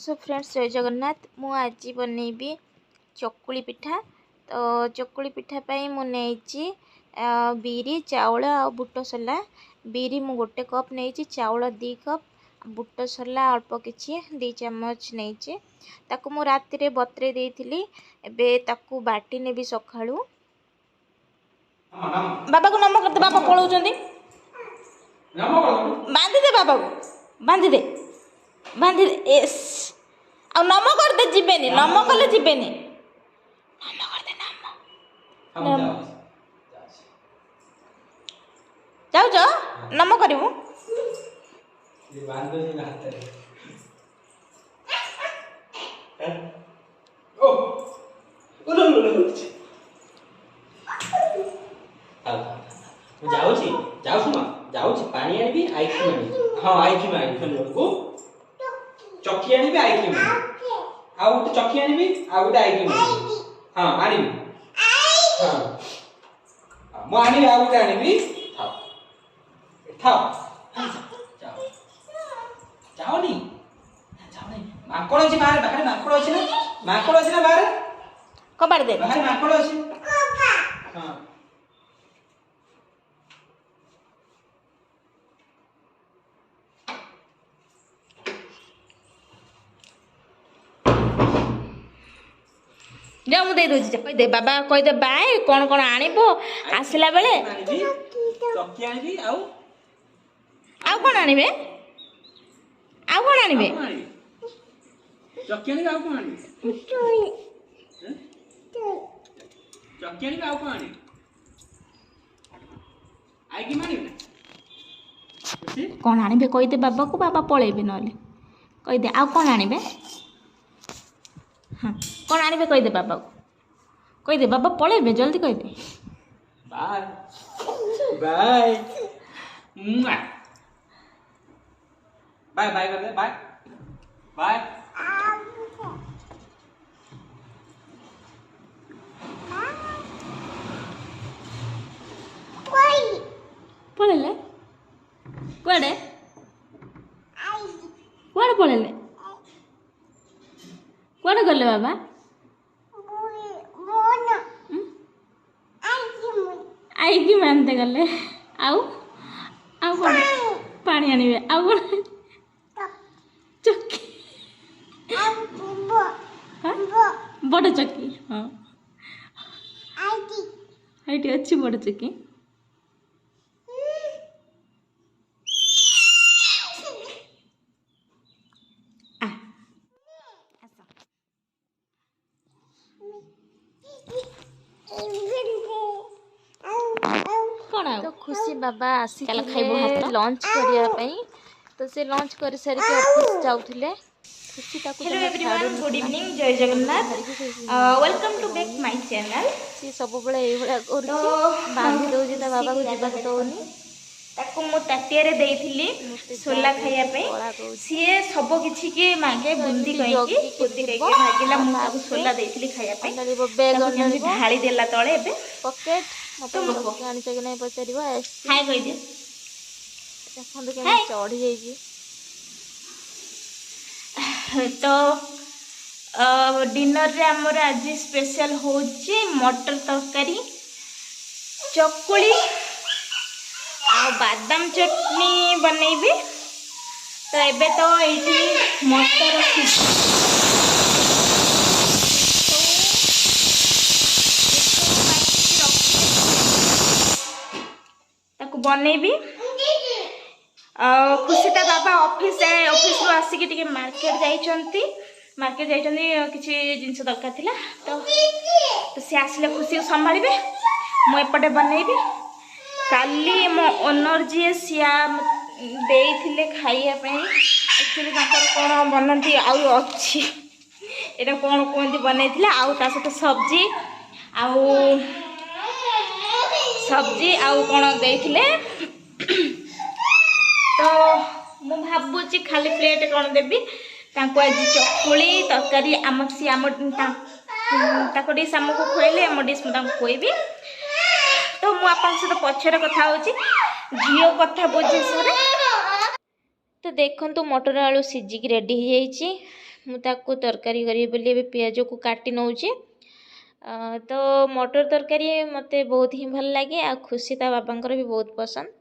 So friends जय जगन्नाथ मु आज बनैबी चकुली पिठा। तो चकुली पिठा पाई मु नेइची बिरी चाउल आ बुट सला। बिरी मु गोटे कप नेइची, चाउल 2 कप, बुट सला अल्प किछि 2 चम्मच नेइची। ताकू मु राति रे बतरे देइथिली, एबे ताकू बाटी नेबी सखाळू। बाबा को नम करते, बाबा पळौचंदी, बांधी दे बाबा को, बांधी दे बांधी दे। एस आ नम करते जीवेनी, नम कले जीवेनी, नम करते नम जाऊ जा नम करिवु ओ जाऊची जाऊछु मा जाऊची पानी आनिबी आइखी मानी। हां आइखी मानी फन को चक्की आनिबी आइखी मानी, आ उठ चक्की आनिबी आ उठ आइखी मानी। हां आनिबी हां मो आनिबी आ उठ आनिबी थाओ थाओ जाओ जाओ नी जाओ नी माकड़ अछि बाहर, बाहर माकड़ अछि ना, माकड़ अछि ना बाहर, कबाड़ दे बाहर माकड़ अछि। हां जा मु दे दोची, कह दे बाबा, कह दे बाय कोन कोन आनिबो आसिला बेले। चक्की आनिबी आउ कोन आनिबे, आउ कोन आनिबे, चक्की आनिबी आउ कोन आनिबे, चक्की आनिबी आउ कोन आनिबे आइकी मानिबे ना कोन आनिबे कह दे बाबा को, बाबा पळेबे नले। कह दे आउ कोन आनिबे, हां कोन आनिबे कह दे बाबा को, कह दे बाबा पळेबे, जल्दी कह दे। बाय बाय बाय बाय कर दे, बाय बाय पळेले कुआडे, कुआडे पळेले, कुआडे गले बाबा, आईकी मानते गले। आउ आउ कोन पानी आनिबे, आउ कोन चक्की बड़ चक्की, हाँ आईटी अच्छी बड़ चक्की। तो खुशी बाबा आसी लंच करने, तो से लंच कर सारी ऑफिस जाउथिले। खुशी ताकू हेलो एवरीवन, गुड इवनिंग, जय Jagannath, welcome to back my channel. सी सब बळे एई बळे करछि, बांधी दोजी ता बाबा को जीवा दोनी, ताकू मु ताटिया रे देइथिली सोला खाइया पे। सीए सब किछि के मागे बुंदी कहि कि बुंदी कहि के भागिला, मु ताकू सोला देइथिली खाइया पे। बेग अन्नली ढाली देला तळे एबे पॉकेट मते लोक आनी छै कि नै पचारिबो। हाय कहि दे, देखंदो के चढ़ी जाई छी। तो डिनर रे हमर आज स्पेशल होची मटर तरकारी, चकुली आ बादाम चटनी बनैबी। तो एबे तो एठी मटर ताकू बनैबी। खुशीटा बाबा ऑफिस रो आसिक टिके मार्केट जाइछंती, मार्केट जाइछंती किछि जिंस दरकार थिला। तो से आसिले खुशी को संभाळिबे, मु एपटे बनैबी। काली मो ओनर जी सिया देइथिले खाइया पे, एक्चुअली ताकर कोन बनंती आउ अछि, एटा कोन कोंती बनैथिले, आउ ता सहित सब्जी आउ कोन देइथिले। तो मु भाबुची खाली प्लेट कोन देबी तांको, आज चकुली तरकारी आम सी आम ताको डिश आमको खुएले, आम डिश मु तांको खुएबी। तो मु आपन सहित पछरे कथा होची, झियो कथा बुझे सरे। तो देखंतु मटर आलू सिझिक रेडी हो जाइए। मुझे तरकारी करी बोली पियाज को काटी नौची। तो मटर तरकारी मते बहुत ही भल लगे आ खुशी ता बाबांकर भी बहुत पसंद।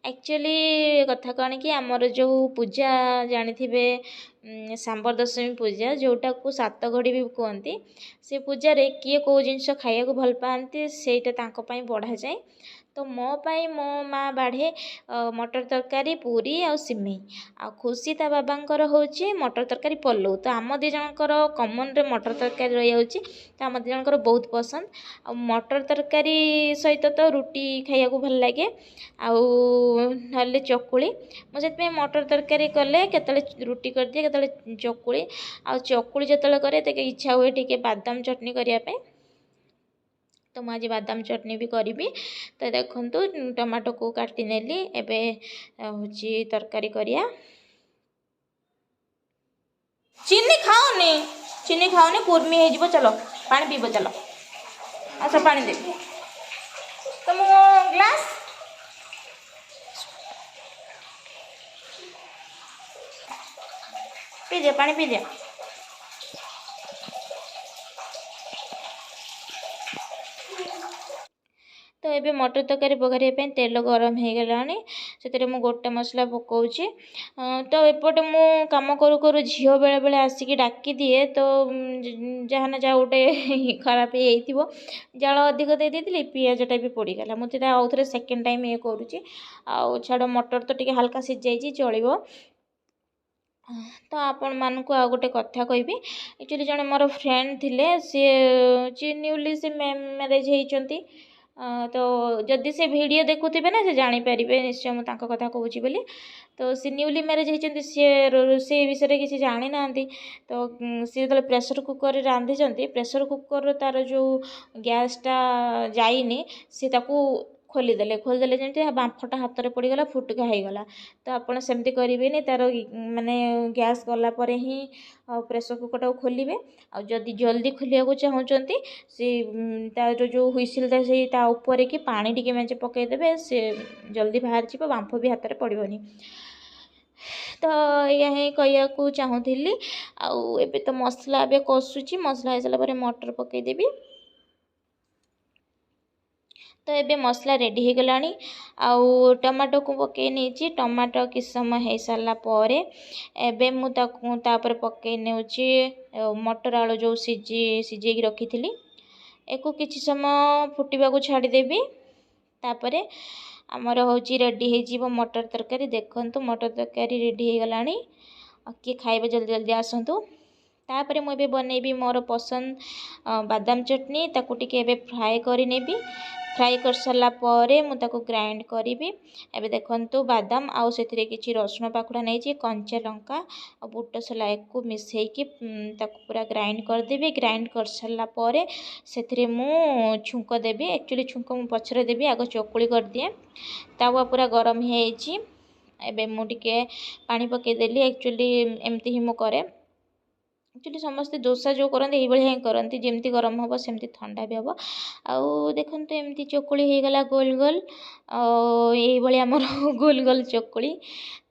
एक्चुअली कथा कौन कि आमर जो पूजा जानी थे सांबर दशमी पूजा जोटा को सात घड़ी भी कहती से पूजा रे किए कौ जिनस खाया को भल पाती सेटा बढ़ा जाए। तो मो माँ बाढ़े मटर तरकारी पूरी आ सिमेई आ खुशी ता बाबांकर होची मटर तरकारी पलौ। तो आम दी जनकर कमन रे मटर तरकारी रही जाउची तो आम दी जनकर बहुत पसंद। आ मटर तरकारी सहित तो रुटी खाया को भल लगे आउ चकुली मुझे मटर तरकारी कले केतले रुटी कर दिए केतले चकुली आ चकुली जतले करे ते इच्छा हुए टिके बादाम चटनी करिया पे तो मुझे बादाम चटनी भी करी। तो देखो टमाटो को काटी नेली एबे होची तरकारी करिया। चीनी खाओनी कुर्मी हो जीवो। चलो पानी पीब चलो अच्छा पानी दे तुम ग्लास पी दे पानी पी दे। तो ये मटर तरकारी पकारिया तेल गरम हो गलानी से गोटा मसला पकाउची। तो एपटे मु काम करू करू झील बेले बेले आसिक डाकी दिए तो जहाँ ना जहाँ गोटे खराब हो जाल अधिक दे देती पियाजटा भी पोड़गला मुझे आउ थे सेकेंड टाइम ये करुँची आउ छाड़ मटर तो टिके हल्का सीझाई चलो। तो आपण मानक आ गोटे कथा कहबी एक्चुअली जड़े मोर फ्रेंड थिले सी न्यूली से मैरेज होती। तो जदि से वीडियो देखुथे ना से जानीपारे निश्चय मुझे कथा कहूँ बोली। तो सी न्यूली मैरेज होती सी रोसे विषय किसी जानी ना तो सी जो प्रेसर कुकर रांधि प्रेसर कुकर तार जो गैसटा जाइनी सी खोलीदे जमी बांफटा हाथ में पड़गला फुटका होगला। तो आपड़ सेमती करेंगे तार माने गैस गलापर ही प्रेसर कुकर को खोलिए आ जदि जल्दी खोलिया को चाहते से तार जो हुईसिल से ऊपर कि पानी टिके मेचे पकईदे से जल्दी बाहर जी बांफ भी हाथ में पड़ोनी। तो यही कहू चाहूली आउ एबे तो मसला ए कषुची मसला हो सारा मटर पकईदेवी। तो ये मसला रेडी हो गला आउ टमाटो को पकई नहीं टमाटो कि समय हो सारापर एवं मुझे पकई नौची मटर आलू जो सीझे रखी थी एक किसी समय फुटवा को छाड़देवी। तापर आमर हूँ रेडी हो मटर तरकारी देखु मटर तरकारी रेडी हो गला किए खाइबे जल्दी जल्दी आसतु। तापर मुझे बनैबी मोर पसंद बादाम चटनी ताकू टिके फ्राए करी फ्राए कर सारा मुझे ग्राइंड करी। एबे देखंतु बादाम आउ से किसी रसुण पाखुड़ा नहीं कंचा लंका और बुट सला को मिसेकी पूरा ग्राइंड करदेवी। ग्राइंड कर सारापर से मु छुंक देवी एक्चुअली छुंक मु पछरे देवी आग चकुली कर दिए तावा पूरा गरम होती एबे मुझे पानी पकईदेली एक्चुअली एमती ही मु करे। एक्चुअली समस्ते डोसा जो करते ये करती जमती गरम हम सेमती ठंडा भी हम आउ देखो एमती चकुली हो गला गोल गोल ये आमर गोल गोल चकुली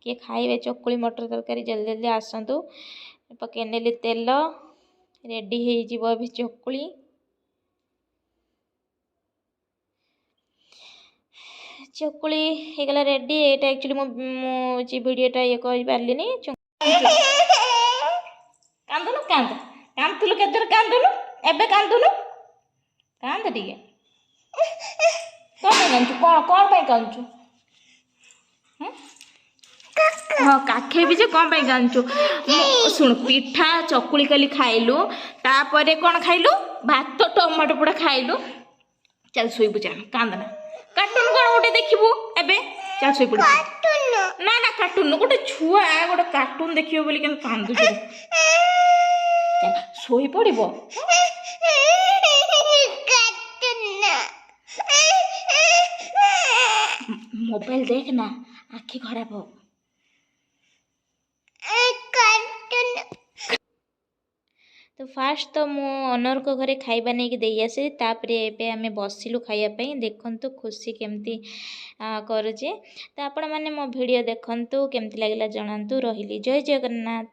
किए खाइबे चकुली मटर तरकारी जल्दी जल्दी आसतु। पकई नेली तेल रेडी हो चकुली चकुली हो गला रेडी। एटा एक्चुअली मु वीडियोटा ये कर पारलिनी। कांदुनु कांद कांदुलु केतर कांदुनु एबे कांदुनु कांद टिके कौन कांचु कौन पे कांचु हाँ काखे भी जे कौन पे कांचु सुन पिठा चकुली काली खाइलु तापरे कौन खाइलु भात टमाटो पोड़ा खाइलु। चल सोई बुझा कांदना कार्टून कौन गोटे देखिबु एबे चल सोई पड़ ना ना कार्टून गोटे छुआ गोटे कार्टून देखियो बोली केन कांदु सोई पड़िबो मोबाइल देख ना आखि खराब हो। तो फास्ट तो मु ओनर को घरे खाइबा नहीं दे आसे तापरे एबे आमे बसिलु खाइया पई देखंतु खुशी केमती करूचे। तो आपण माने मो वीडियो देखंतु केमती लागला जणांतु। रहिली जय जगन्नाथ।